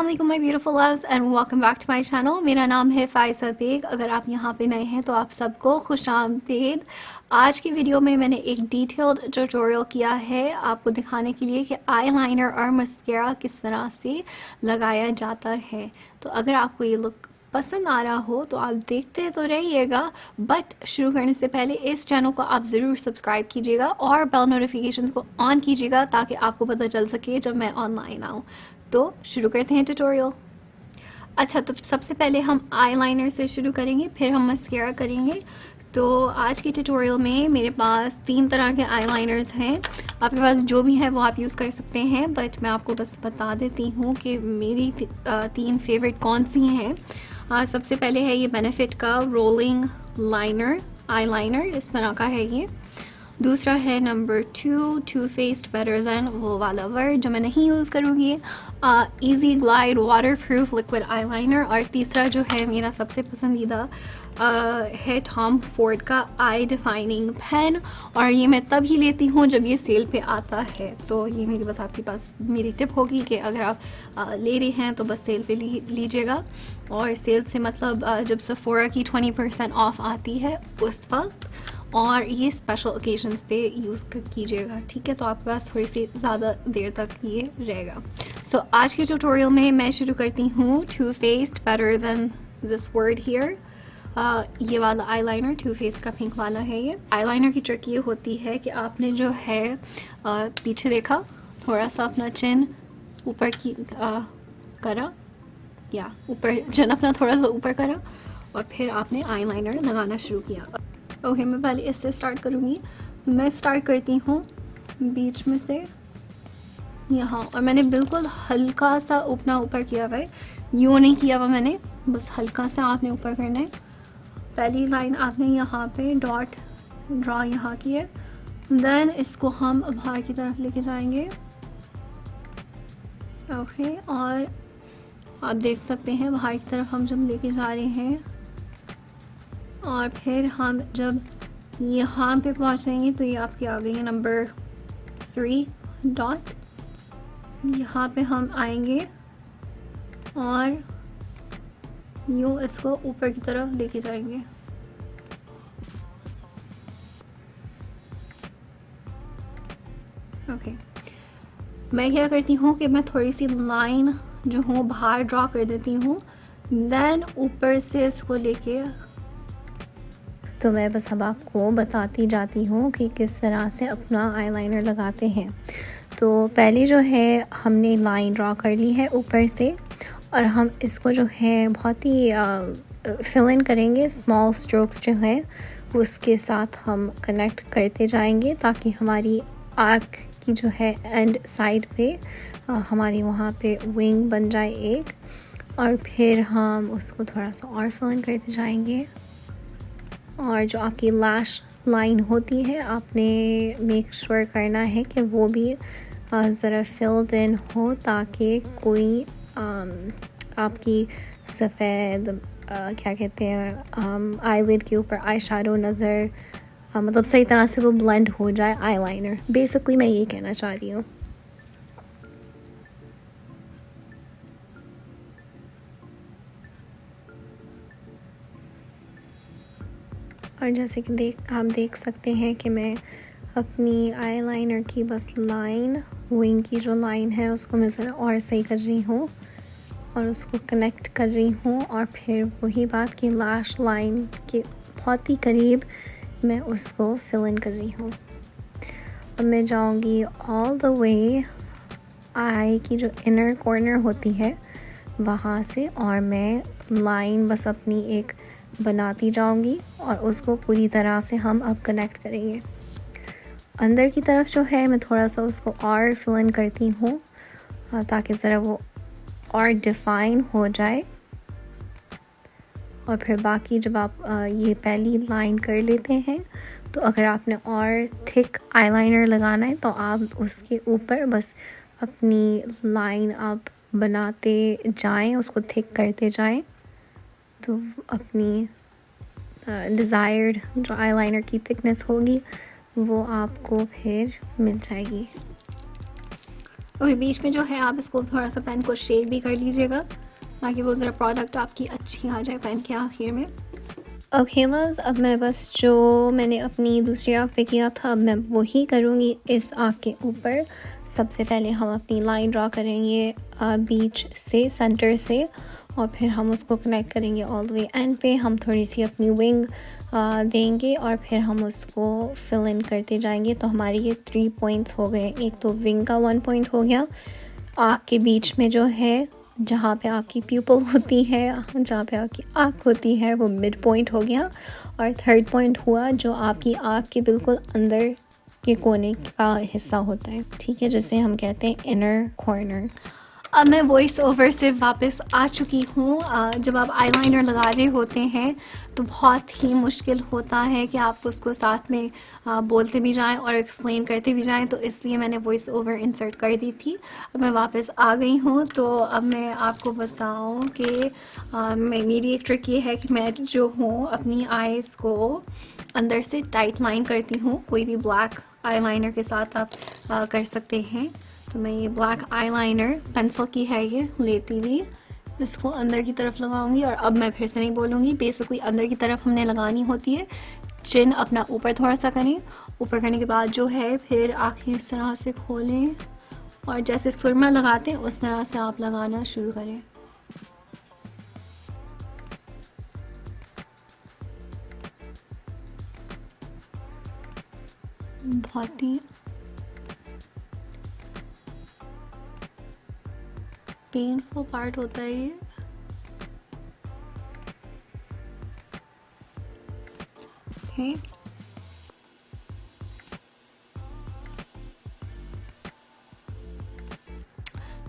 अस्सलाम वालेकुम my beautiful loves and welcome back to my channel. मेरा नाम है फ़ाइज़ा बेग। अगर आप यहाँ पे नए हैं तो आप सबको खुशामदीद। आज की वीडियो में मैंने एक डिटेल्ड ट्यूटोरियल किया है आपको दिखाने के लिए कि आई लाइनर और मस्कारा किस तरह से लगाया जाता है। तो अगर आपको ये लुक पसंद आ रहा हो तो आप देखते तो रहिएगा, बट शुरू करने से पहले इस चैनल को आप ज़रूर सब्सक्राइब कीजिएगा और बेल नोटिफिकेशंस को ऑन कीजिएगा ताकि आपको पता चल सके जब मैं ऑनलाइन आऊँ। तो शुरू करते हैं ट्यूटोरियल। अच्छा, तो सबसे पहले हम आईलाइनर से शुरू करेंगे, फिर हम मस्कारा करेंगे। तो आज की ट्यूटोरियल में मेरे पास 3 तरह के आईलाइनर्स हैं। आपके पास जो भी है वो आप यूज़ कर सकते हैं, बट मैं आपको बस बता देती हूँ कि मेरी 3 फेवरेट कौन सी हैं। सबसे पहले है ये बेनिफिट का रोलिंग लाइनर आईलाइनर, इस तरह का है ये। दूसरा है number 2 Too Faced better than, वो वाला वर्ड जो मैं नहीं यूज़ करूँगी। Easy glide waterproof liquid eyeliner. और तीसरा जो है मेरा सबसे पसंदीदा है टॉम फोर्ड का आई डिफाइनिंग पेन, और ये मैं तभी लेती हूँ जब ये सेल पे आता है। तो ये मेरी बस आपके पास मेरी टिप होगी कि अगर आप ले रहे हैं तो बस सेल पे लीजिएगा। और सेल से मतलब जब सफोरा की 20% ऑफ आती है उस वक्त, और ये स्पेशल ओकेजन्स पे यूज़ कीजिएगा, ठीक है। तो आपके पास थोड़ी सी ज़्यादा देर तक ये रहेगा। सो आज के ट्यूटोरियल में मैं शुरू करती हूँ Too Faced better than this word here. ये वाला आईलाइनर टू फेस्ड का पिंक वाला है। ये आईलाइनर की ट्रिक ये होती है कि आपने जो है पीछे देखा, थोड़ा सा अपना चिन ऊपर की करा, या ऊपर चिन अपना थोड़ा सा ऊपर करा, और फिर आपने आईलाइनर लगाना शुरू किया। ओके, मैं पहले इससे स्टार्ट करूँगी। मैं स्टार्ट करती हूँ बीच में से यहाँ, और मैंने बिल्कुल हल्का सा अपना ऊपर किया हुआ है, यूँ नहीं किया हुआ मैंने, बस हल्का सा आपने ऊपर करना है। पहली लाइन आपने यहाँ पे डॉट ड्रॉ यहाँ की है, देन इसको हम बाहर की तरफ लेके जाएंगे। ओके, और आप देख सकते हैं बाहर की तरफ हम जब लेके जा रहे हैं, और फिर हम जब यहाँ पे पहुँचेंगे तो ये आपकी आ गई है नंबर 3 डॉट। यहाँ पे हम आएंगे और यूँ इसको ऊपर की तरफ लेके जाएंगे। ओके, मैं क्या करती हूँ कि मैं थोड़ी सी लाइन जो हूँ बाहर ड्रॉ कर देती हूँ, देन ऊपर से इसको लेके। तो मैं बस अब आपको बताती जाती हूँ कि किस तरह से अपना आईलाइनर लगाते हैं। तो पहले जो है हमने लाइन ड्रॉ कर ली है ऊपर से, और हम इसको जो है बहुत ही फिल इन करेंगे। स्मॉल स्ट्रोक्स जो है उसके साथ हम कनेक्ट करते जाएंगे ताकि हमारी आँख की जो है एंड साइड पे हमारी वहाँ पे विंग बन जाए एक, और फिर हम उसको थोड़ा सा और फिल इन करते जाएंगे। और जो आपकी लैश लाइन होती है आपने मेक श्योर करना है कि वो भी ज़रा फिल्ड इन हो, ताकि कोई आपकी सफ़ेद क्या कहते हैं आईलिड के ऊपर आई शैडो नज़र मतलब सही तरह से वो ब्लेंड हो जाए आईलाइनर। बेसिकली मैं ये कहना चाह रही हूँ। और जैसे कि आप देख सकते हैं कि मैं अपनी आईलाइनर की बस लाइन, विंग की जो लाइन है उसको मैं ज़रा और सही कर रही हूँ और उसको कनेक्ट कर रही हूँ, और फिर वही बात कि लैश लाइन के बहुत ही करीब मैं उसको फिल इन कर रही हूँ। अब मैं जाऊँगी ऑल द वे आई की जो इनर कॉर्नर होती है वहाँ से, और मैं लाइन बस अपनी एक बनाती जाऊंगी और उसको पूरी तरह से हम अब कनेक्ट करेंगे। अंदर की तरफ जो है मैं थोड़ा सा उसको और फिल इन करती हूँ ताकि ज़रा वो और डिफ़ाइन हो जाए। और फिर बाकी जब आप ये पहली लाइन कर लेते हैं तो अगर आपने और थिक आईलाइनर लगाना है तो आप उसके ऊपर बस अपनी लाइन आप बनाते जाएं, उसको थिक करते जाएं, तो अपनी डिज़ायर्ड जो आईलाइनर की थिकनेस होगी वो आपको फिर मिल जाएगी। ओके, बीच में जो है आप इसको थोड़ा सा पेन को शेक भी कर लीजिएगा ताकि वो ज़रा प्रोडक्ट आपकी अच्छी आ जाए पेन के आखिर में। ओके लव्स, अब मैं बस जो मैंने अपनी दूसरी आँख पे किया था अब मैं वही करूँगी इस आँख के ऊपर। सबसे पहले हम अपनी लाइन ड्रा करेंगे बीच से, सेंटर से, और फिर हम उसको कनेक्ट करेंगे ऑल द वे एंड पे। हम थोड़ी सी अपनी विंग देंगे और फिर हम उसको फिल इन करते जाएंगे। तो हमारे ये 3 पॉइंट्स हो गए। एक तो विंग का 1 पॉइंट हो गया, आँख के बीच में जो है जहाँ पे आपकी प्यूपल होती है, जहाँ पे आपकी आँख होती है, वो मिड पॉइंट हो गया। और थर्ड पॉइंट हुआ जो आपकी आँख के बिल्कुल अंदर के कोने का हिस्सा होता है, ठीक है, जिसे हम कहते हैं इनर कॉर्नर। अब मैं वॉइस ओवर से वापस आ चुकी हूँ। जब आप आईलाइनर लगा रहे होते हैं तो बहुत ही मुश्किल होता है कि आप उसको साथ में बोलते भी जाएं और एक्सप्लेन करते भी जाएं, तो इसलिए मैंने वॉइस ओवर इंसर्ट कर दी थी। अब मैं वापस आ गई हूँ। तो अब मैं आपको बताऊँ कि मेरी एक ट्रिक ये है कि मैं जो हूँ अपनी आइज़ को अंदर से टाइट लाइन करती हूँ। कोई भी ब्लैक आईलाइनर के साथ आप कर सकते हैं। तो मैं ये ब्लैक आईलाइनर पेंसिल की है, ये लेती हुई इसको अंदर की तरफ लगाऊंगी। और अब मैं फिर से नहीं बोलूँगी, बेसिकली अंदर की तरफ हमने लगानी होती है। चिन अपना ऊपर थोड़ा सा करें, ऊपर करने के बाद जो है फिर आँखें इस तरह से खोलें और जैसे सुरमा लगाते हैं उस तरह से आप लगाना शुरू करें। बहुत ही पेनफुल पार्ट होता है ये। ओके,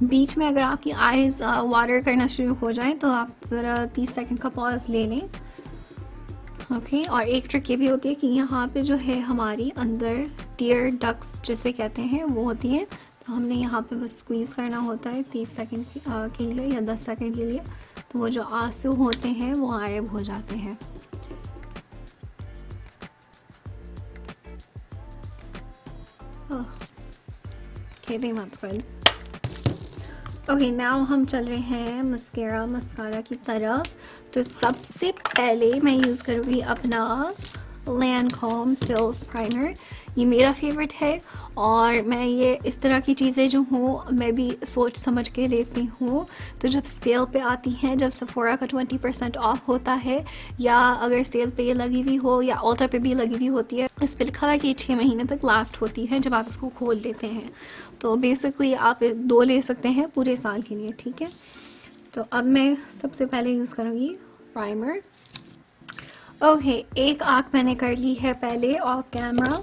बीच में अगर आपकी आईज वाटर करना शुरू हो जाए तो आप ज़रा 30 सेकंड का पॉज ले लें। ओके, और एक ट्रिक ये भी होती है कि यहाँ पे जो है हमारी अंदर टीयर डक्ट्स जिसे कहते हैं वो होती है। तो हमने यहाँ पे बस स्क्वीज़ करना होता है 30 सेकंड के लिए या 10 सेकंड के लिए, तो वो जो आंसू होते हैं वो गायब हो जाते हैं। Okay, that's good. Okay, now हम चल रहे हैं मस्कारा की तरफ। तो सबसे पहले मैं यूज़ करूँगी अपना लैनकॉम सेल्स प्राइमर। ये मेरा फेवरेट है और मैं ये इस तरह की चीज़ें जो हूँ मैं भी सोच समझ के लेती हूँ। तो जब सेल पे आती हैं, जब सेफोरा का 20% ऑफ होता है, या अगर सेल पे ये लगी हुई हो या ऑल्टर पे भी लगी हुई होती है, इस पे लिखा हुआ है कि 6 महीने तक लास्ट होती है जब आप इसको खोल लेते हैं। तो बेसिकली आप 2 ले सकते हैं पूरे साल के लिए, ठीक है। तो अब मैं सबसे पहले यूज़ करूँगी प्राइमर। ओके, एक आँख मैंने कर ली है पहले ऑफ कैमरा,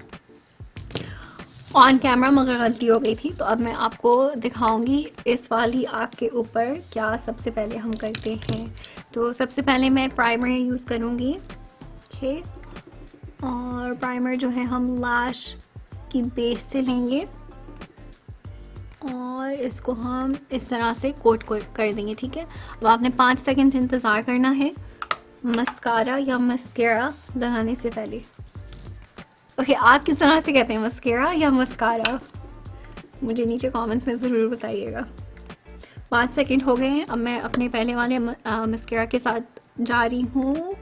ऑन कैमरा मगर गलती हो गई थी। तो अब मैं आपको दिखाऊंगी इस वाली आँख के ऊपर क्या सबसे पहले हम करते हैं। तो सबसे पहले मैं प्राइमर यूज़ करूँगी, ओके, और प्राइमर जो है हम लैश की बेस से लेंगे और इसको हम इस तरह से कोट कर देंगे, ठीक है। अब आपने 5 सेकंड इंतज़ार करना है मस्कारा या मस्केरा लगाने से पहले। ओके, आप किस तरह से कहते हैं, मस्केरा या मस्कारा? मुझे नीचे कमेंट्स में ज़रूर बताइएगा। 5 सेकंड हो गए हैं। अब मैं अपने पहले वाले मस्केरा के साथ जा रही हूँ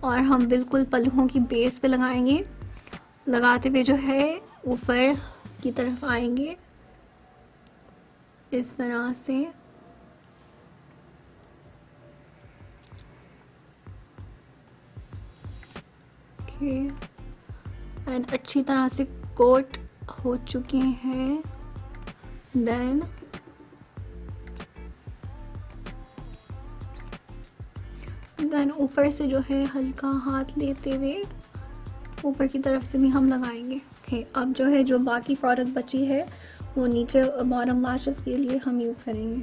और हम बिल्कुल पलकों की बेस पे लगाएंगे। लगाते हुए जो है ऊपर की तरफ आएंगे इस तरह से। ओके, एंड अच्छी तरह से कोट हो चुके हैं। देन ऊपर से जो है हल्का हाथ लेते हुए ऊपर की तरफ से भी हम लगाएंगे। ओके, अब जो है जो बाकी प्रोडक्ट बची है वो नीचे बॉटम लैशेस के लिए हम यूज़ करेंगे।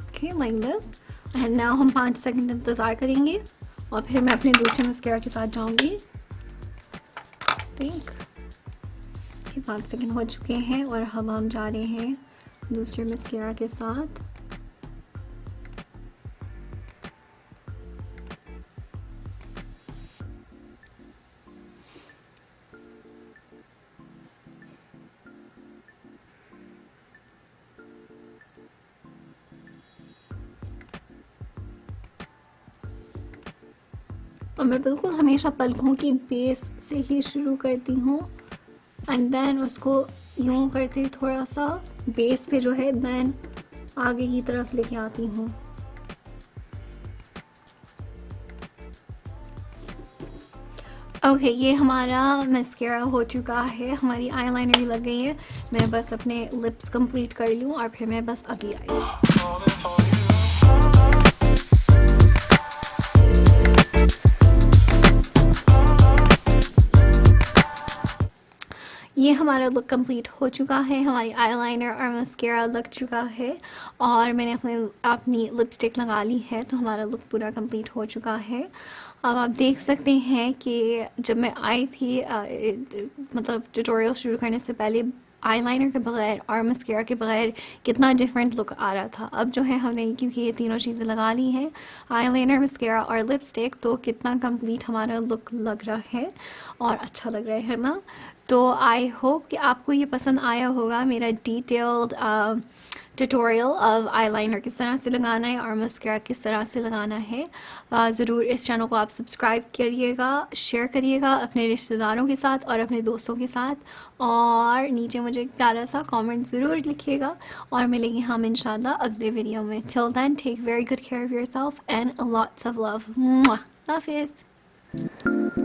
Okay, like this. And now हम 5 सेकंड इंतज़ार करेंगे और फिर मैं अपने दूसरे मस्कारा के साथ जाऊंगी। थिंक ओके 5 सेकंड हो चुके हैं और अब हम जा रहे हैं दूसरे मस्कारा के साथ। और मैं बिल्कुल हमेशा पलकों की बेस से ही शुरू करती हूँ एंड देन उसको यूँ करते थोड़ा सा बेस पे जो है देन आगे की तरफ लेके आती हूँ। ओके ये हमारा मस्कारा हो चुका है, हमारी आईलाइनर भी लग गई है। मैं बस अपने लिप्स कंप्लीट कर लूँ और फिर मैं बस अभी आई। ये हमारा लुक कंप्लीट हो चुका है, हमारी आईलाइनर और मस्कारा लग चुका है और मैंने अपनी लिपस्टिक लगा ली है, तो हमारा लुक पूरा कंप्लीट हो चुका है। अब आप देख सकते हैं कि जब मैं आई थी मतलब ट्यूटोरियल शुरू करने से पहले आईलाइनर के बगैर और मस्कारा के बगैर कितना डिफरेंट लुक आ रहा था। अब जो है हमने क्योंकि ये तीनों चीज़ें लगा ली हैं, आईलाइनर, मस्कारा और लिपस्टिक, तो कितना कंप्लीट हमारा लुक लग रहा है और अच्छा लग रहा है ना। तो आई होप कि आपको ये पसंद आया होगा मेरा डिटेल्ड ट्यूटोरियल ऑफ आईलाइनर किस तरह से लगाना है और मस्कारा किस तरह से लगाना है। ज़रूर इस चैनल को आप सब्सक्राइब करिएगा, शेयर करिएगा अपने रिश्तेदारों के साथ और अपने दोस्तों के साथ, और नीचे मुझे एक प्यारा सा कमेंट ज़रूर लिखिएगा और मिलेंगे हम इंशाल्लाह अगले वीडियो में। Till then take very good care of yourself and lots of love. हाफिज़।